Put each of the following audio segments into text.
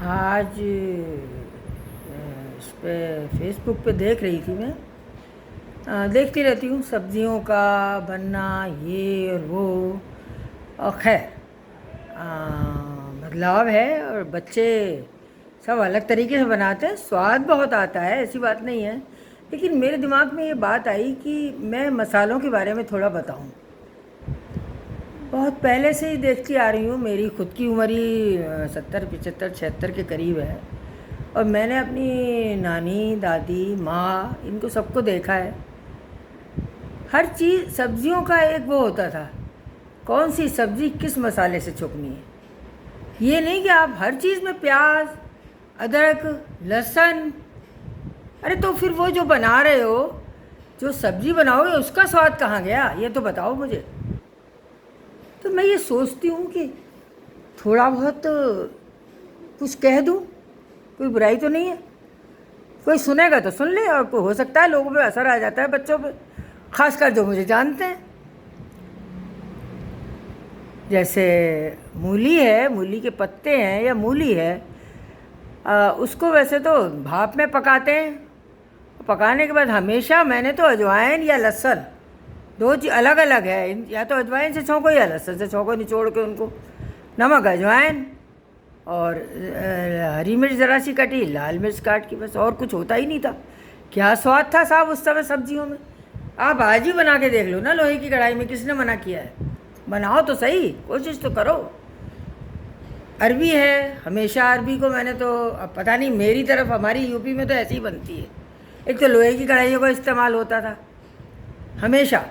आज इस पे फेसबुक पे देख रही थी मैं। देखती रहती हूँ सब्जियों का बनना, ये और वो। और खैर बदलाव है, और बच्चे सब अलग तरीके से बनाते हैं, स्वाद बहुत आता है, ऐसी बात नहीं है। लेकिन मेरे दिमाग में ये बात आई कि मैं मसालों के बारे में थोड़ा बताऊँ। बहुत पहले से ही देखती आ रही हूँ, मेरी खुद की उम्र ही 70 75 76 के करीब है, और मैंने अपनी नानी, दादी, माँ, इनको सबको देखा है। हर चीज़ सब्जियों का एक वो होता था, कौन सी सब्ज़ी किस मसाले से छुपनी है। ये नहीं कि आप हर चीज़ में प्याज, अदरक, लहसुन। अरे तो फिर वो जो बना रहे हो, जो सब्ज़ी बनाओगे, उसका स्वाद कहाँ गया, ये तो बताओ मुझे। तो मैं ये सोचती हूँ कि थोड़ा बहुत कुछ कह दूँ, कोई बुराई तो नहीं है। कोई सुनेगा तो सुन ले, और कोई हो सकता है लोगों पे असर आ जाता है, बच्चों पे, खासकर जो मुझे जानते हैं। जैसे मूली है, मूली के पत्ते हैं या मूली है, उसको वैसे तो भाप में पकाते हैं। पकाने के बाद हमेशा मैंने तो अजवाइन या लहसुन, दो चीज़ अलग अलग है, या तो अजवाइन से छौंको या लहसुन से छौंको, निचोड़ के उनको नमक, अजवाइन और हरी मिर्च ज़रा सी कटी, लाल मिर्च काट की, बस और कुछ होता ही नहीं था। क्या स्वाद था साहब उस समय सब्जियों में। आप आज ही बना के देख लो ना, लोहे की कढ़ाई में, किसने मना किया है। बनाओ तो सही, कोशिश तो करो। अरबी है, हमेशा अरबी को मैंने तो, अब पता नहीं मेरी तरफ, हमारी यूपी में तो ऐसी ही बनती है। एक तो लोहे की कढ़ाइयों का इस्तेमाल होता था हमेशा,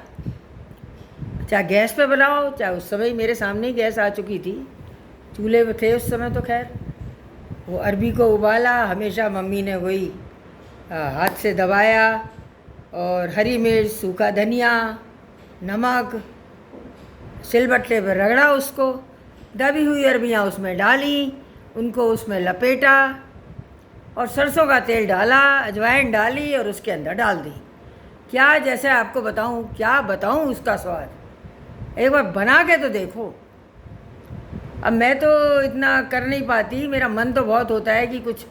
चाहे गैस पे बनाओ, चाहे उस समय मेरे सामने ही गैस आ चुकी थी, चूल्हे पे थे उस समय तो। खैर वो अरबी को उबाला, हमेशा मम्मी ने वही हाथ से दबाया, और हरी मिर्च, सूखा धनिया, नमक, सिलबट्टे पर रगड़ा, उसको दबी हुई अरबियाँ उसमें डाली, उनको उसमें लपेटा, और सरसों का तेल डाला, अजवाइन डाली, और उसके अंदर डाल दी। क्या जैसे आपको बताऊं, क्या बताऊं उसका स्वाद, एक बार बना के तो देखो। अब मैं तो इतना कर नहीं पाती, मेरा मन तो बहुत होता है कि कुछ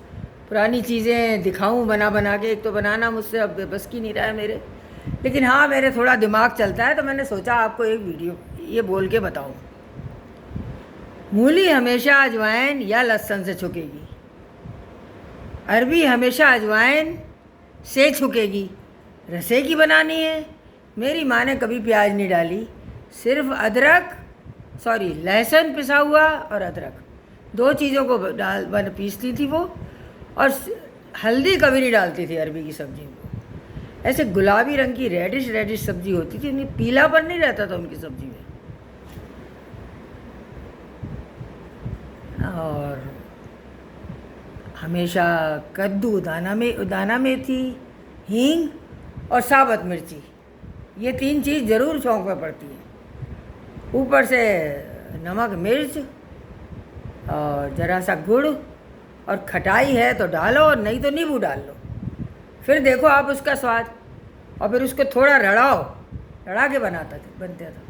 पुरानी चीज़ें दिखाऊं बना बना के। एक तो बनाना मुझसे अब बस की नहीं रहा है मेरे, लेकिन हाँ मेरे थोड़ा दिमाग चलता है, तो मैंने सोचा आपको एक वीडियो ये बोल के बताऊं। मूली हमेशा अजवाइन या लहसुन से छुकेगी, अरबी हमेशा अजवाइन से छुकेगी। रसे की बनानी है, मेरी माँ ने कभी प्याज नहीं डाली, सिर्फ लहसुन पिसा हुआ और अदरक, दो चीज़ों को पीसती थी वो, और हल्दी कभी नहीं डालती थी अरबी की सब्जी में। ऐसे गुलाबी रंग की रेडिश सब्जी होती थी, उनकी पीलापन नहीं रहता था उनकी सब्जी में। और हमेशा कद्दू, दाना मेथी, हींग और साबुत मिर्ची, ये तीन चीज़ ज़रूर चौंक में पड़ती है। ऊपर से नमक, मिर्च और ज़रा सा गुड़, और खटाई है तो डालो, और नहीं तो नींबू डाल लो, फिर देखो आप उसका स्वाद। और फिर उसको थोड़ा रड़ा के बनते थे।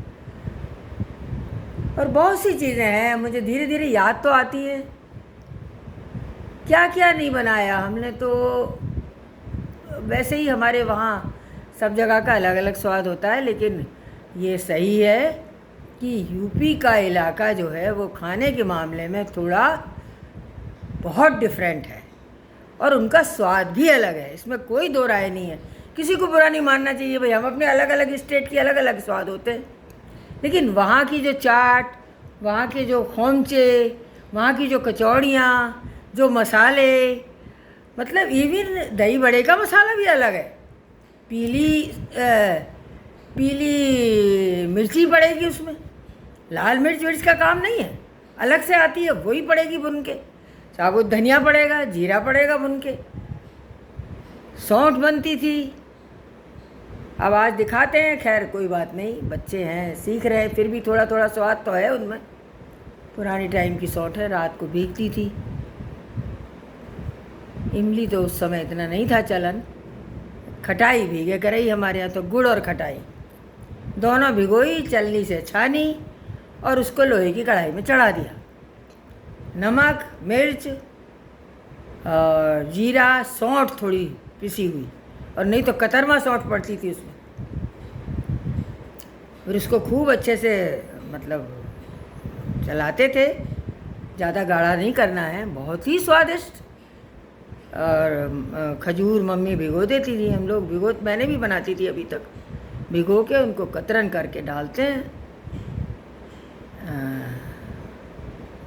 और बहुत सी चीज़ें हैं, मुझे धीरे धीरे याद तो आती है, क्या क्या नहीं बनाया हमने तो। वैसे ही हमारे वहाँ सब जगह का अलग अलग स्वाद होता है, लेकिन ये सही है कि यूपी का इलाका जो है वो खाने के मामले में थोड़ा बहुत डिफरेंट है, और उनका स्वाद भी अलग है, इसमें कोई दो राय नहीं है। किसी को बुरा नहीं मानना चाहिए भाई, हम अपने अलग अलग स्टेट के अलग अलग स्वाद होते हैं, लेकिन वहाँ की जो चाट, वहाँ के जो खोमचे, वहाँ की जो कचौड़ियाँ, जो मसाले, मतलब इवन दही बड़े का मसाला भी अलग है। पीली मिर्ची पड़ेगी उसमें, लाल मिर्च का काम नहीं है, अलग से आती है, वही पड़ेगी भुन के। साबुत धनिया पड़ेगा, जीरा पड़ेगा भुन के। सौंठ बनती थी, अब आज दिखाते हैं, खैर कोई बात नहीं, बच्चे हैं, सीख रहे हैं, फिर भी थोड़ा थोड़ा स्वाद तो है उनमें। पुरानी टाइम की सौंठ है, रात को भीगती थी। इमली तो उस समय इतना नहीं था चलन। खटाई भीगे करई, हमारे यहाँ तो गुड़ और खटाई दोनों भिगोई, चलनी से छानी, और उसको लोहे की कढ़ाई में चढ़ा दिया। नमक, मिर्च, और जीरा, सौंठ थोड़ी पिसी हुई, और नहीं तो कतरमा सौंठ पड़ती थी उसमें। फिर उसको खूब अच्छे से मतलब चलाते थे, ज़्यादा गाढ़ा नहीं करना है, बहुत ही स्वादिष्ट। और खजूर मम्मी भिगो देती थी, हम लोग मैंने भी बनाती थी अभी तक, भिगो के उनको कतरन करके डालते हैं।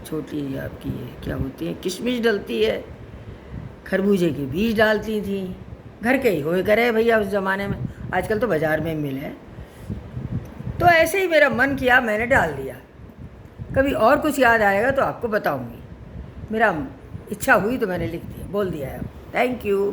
छोटी आपकी क्या होती है, किशमिश डलती है, खरबूजे के बीज डालती थी, घर के ही होए करे भैया उस ज़माने में, आजकल तो बाज़ार में मिले। तो ऐसे ही मेरा मन किया, मैंने डाल दिया। कभी और कुछ याद आएगा तो आपको बताऊंगी, मेरा इच्छा हुई तो मैंने लिख दिया, बोल दिया है। Thank you.